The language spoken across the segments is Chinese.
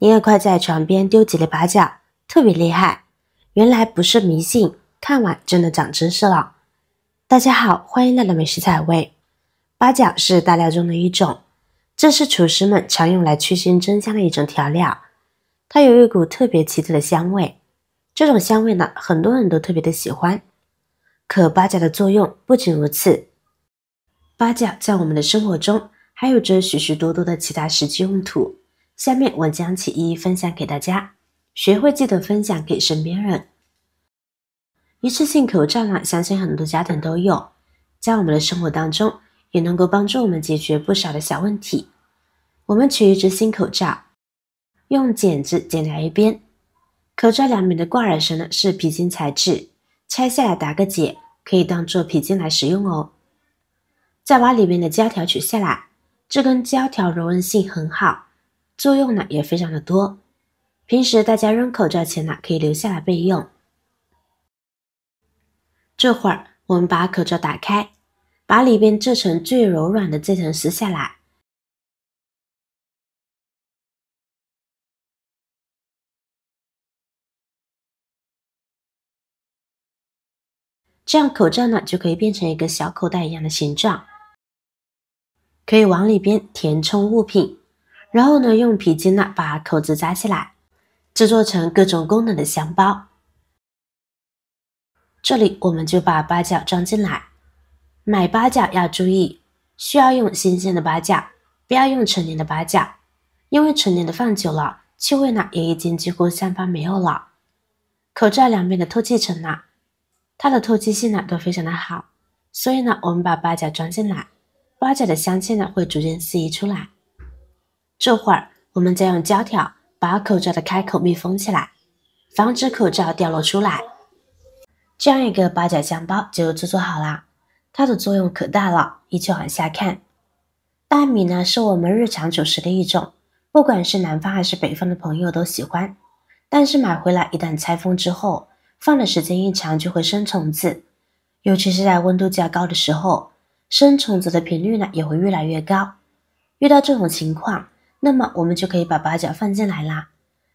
你也快在床边丢几粒八角，特别厉害。原来不是迷信，看完真的长知识了。大家好，欢迎来到美食彩味。八角是大料中的一种，这是厨师们常用来去腥增香的一种调料。它有一股特别奇特的香味，这种香味呢，很多人都特别的喜欢。可八角的作用不仅如此，八角在我们的生活中还有着许许多多的其他实际用途。下面我将其一一分享给大家，学会记得分享给身边人。一次性口罩呢，相信很多家庭都有，在我们的生活当中也能够帮助我们解决不少的小问题。我们取一只新口罩，用剪子剪掉一边，口罩两边的挂耳绳呢是皮筋材质，拆下来打个结，可以当做皮筋来使用哦。再把里面的胶条取下来，这根胶条柔韧性很好，作用呢也非常的多，平时大家扔口罩前呢可以留下来备用。这会儿我们把口罩打开，把里边这层最柔软的这层撕下来，这样口罩呢就可以变成一个小口袋一样的形状，可以往里边填充物品，然后呢用皮筋呢把口子扎起来，制作成各种功能的箱包。这里我们就把八角装进来。买八角要注意，需要用新鲜的八角，不要用陈年的八角，因为陈年的放久了，气味呢也已经几乎散发没有了。口罩两边的透气层呢，它的透气性呢都非常的好，所以呢我们把八角装进来，八角的香气呢会逐渐四溢出来。这会儿我们再用胶条把口罩的开口密封起来，防止口罩掉落出来。这样一个八角香包就制作好啦，它的作用可大了，依旧往下看。大米呢是我们日常主食的一种，不管是南方还是北方的朋友都喜欢，但是买回来一旦拆封之后，放的时间一长就会生虫子，尤其是在温度较高的时候，生虫子的频率呢也会越来越高。遇到这种情况，那么我们就可以把八角放进来啦，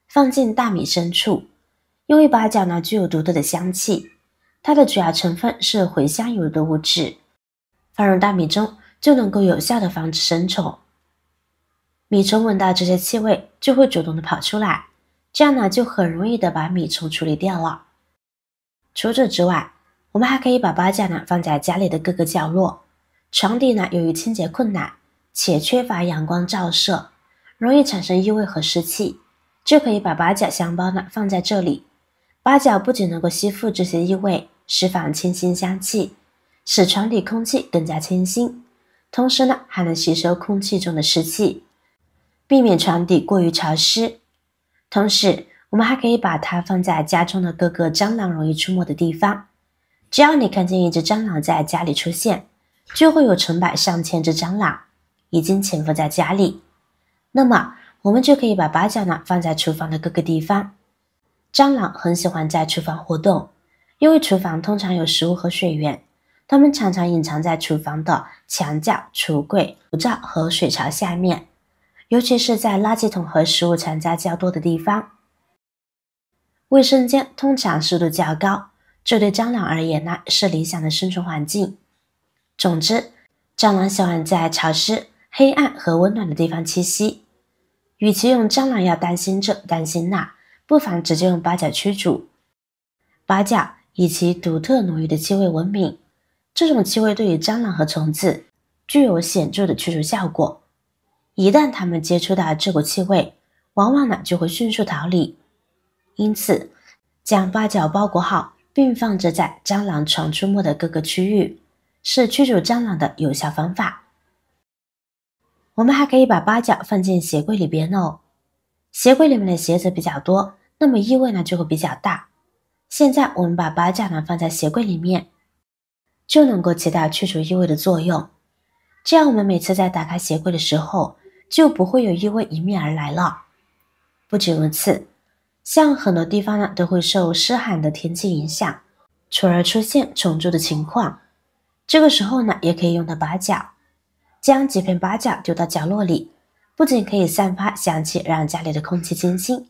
放进大米深处，因为八角呢具有独特的香气，它的主要成分是茴香油的物质，放入大米中就能够有效的防止生虫。米虫闻到这些气味就会主动的跑出来，这样呢就很容易的把米虫处理掉了。除此之外，我们还可以把八角呢放在家里的各个角落。床底呢由于清洁困难且缺乏阳光照射，容易产生异味和湿气，就可以把八角香包呢放在这里。八角不仅能够吸附这些异味，释放清新香气，使床底空气更加清新，同时呢还能吸收空气中的湿气，避免床底过于潮湿。同时我们还可以把它放在家中的各个蟑螂容易出没的地方，只要你看见一只蟑螂在家里出现，就会有成百上千只蟑螂已经潜伏在家里。那么我们就可以把八角呢放在厨房的各个地方。蟑螂很喜欢在厨房活动，因为厨房通常有食物和水源，它们常常隐藏在厨房的墙角、橱柜、炉灶和水槽下面，尤其是在垃圾桶和食物残渣较多的地方。卫生间通常湿度较高，这对蟑螂而言呢是理想的生存环境。总之，蟑螂喜欢在潮湿、黑暗和温暖的地方栖息。与其用蟑螂药担心这担心那，不妨直接用八角驱逐。八角以其独特浓郁的气味闻名，这种气味对于蟑螂和虫子具有显著的驱除效果。一旦它们接触到这股气味，往往呢就会迅速逃离。因此，将八角包裹好，并放置在蟑螂常出没的各个区域，是驱逐蟑螂的有效方法。我们还可以把八角放进鞋柜里边哦。鞋柜里面的鞋子比较多，那么异味呢就会比较大。现在我们把八角呢放在鞋柜里面，就能够起到去除异味的作用。这样我们每次在打开鞋柜的时候，就不会有异味迎面而来了。不仅如此，像很多地方呢都会受湿寒的天气影响，从而出现虫蛀的情况。这个时候呢也可以用到八角，将几片八角丢到角落里，不仅可以散发香气，让家里的空气清新，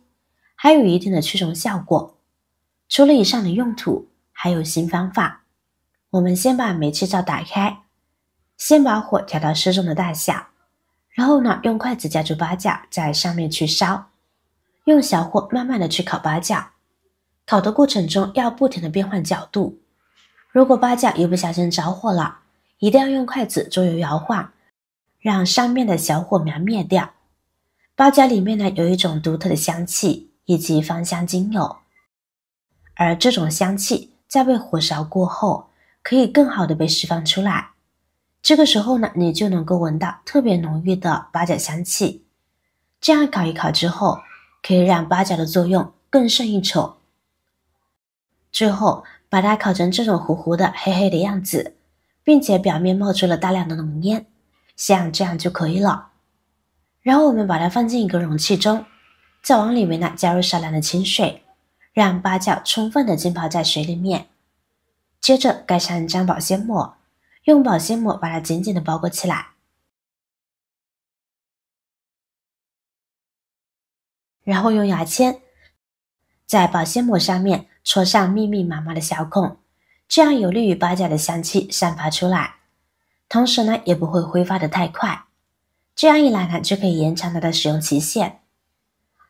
还有一定的驱虫效果。除了以上的用途，还有新方法。我们先把煤气灶打开，先把火调到适中的大小，然后呢，用筷子夹住八角，在上面去烧，用小火慢慢的去烤八角。烤的过程中要不停的变换角度，如果八角一不小心着火了，一定要用筷子左右摇晃，让上面的小火苗灭掉。八角里面呢有一种独特的香气以及芳香精油，而这种香气在被火烧过后，可以更好的被释放出来。这个时候呢，你就能够闻到特别浓郁的八角香气。这样烤一烤之后，可以让八角的作用更胜一筹。最后把它烤成这种糊糊的黑黑的样子，并且表面冒出了大量的浓烟，像这样就可以了。然后我们把它放进一个容器中，再往里面呢加入少量的清水，让八角充分的浸泡在水里面。接着盖上一张保鲜膜，用保鲜膜把它紧紧的包裹起来，然后用牙签在保鲜膜上面戳上密密麻麻的小孔，这样有利于八角的香气散发出来，同时呢也不会挥发的太快。这样一来呢，就可以延长它的使用期限。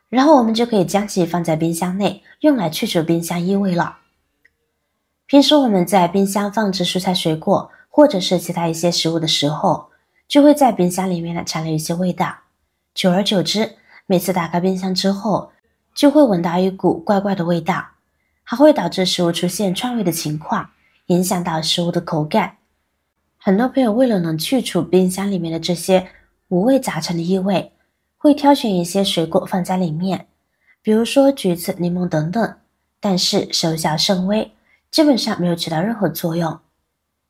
然后我们就可以将其放在冰箱内，用来去除冰箱异味了。平时我们在冰箱放置蔬菜水果或者是其他一些食物的时候，就会在冰箱里面呢残留一些味道，久而久之，每次打开冰箱之后，就会闻到一股怪怪的味道，还会导致食物出现串味的情况，影响到食物的口感。很多朋友为了能去除冰箱里面的这些五味杂陈的异味，会挑选一些水果放在里面，比如说橘子、柠檬等等，但是收效甚微，基本上没有起到任何作用。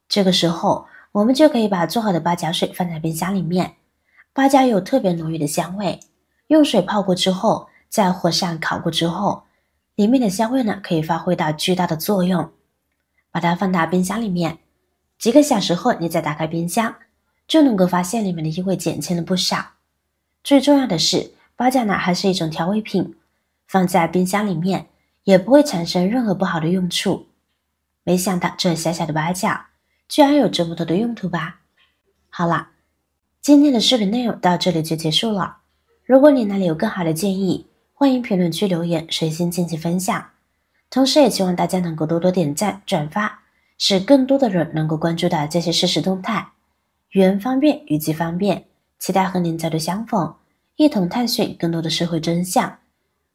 这个时候我们就可以把做好的八角水放在冰箱里面，八角有特别浓郁的香味，用水泡过之后，在火上烤过之后，里面的香味呢可以发挥到巨大的作用。把它放到冰箱里面，几个小时后你再打开冰箱，就能够发现里面的异味减轻了不少。最重要的是，八角呢还是一种调味品，放在冰箱里面也不会产生任何不好的用处。没想到这小小的八角居然有这么多的用途吧。好了，今天的视频内容到这里就结束了。如果你哪里有更好的建议，欢迎评论区留言，随心进行分享。同时也希望大家能够多多点赞转发，使更多的人能够关注到这些实时动态。语言方便，语句方便，期待和您再度相逢，一同探寻更多的社会真相。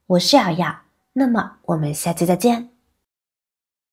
我是瑶瑶，那么我们下期再见。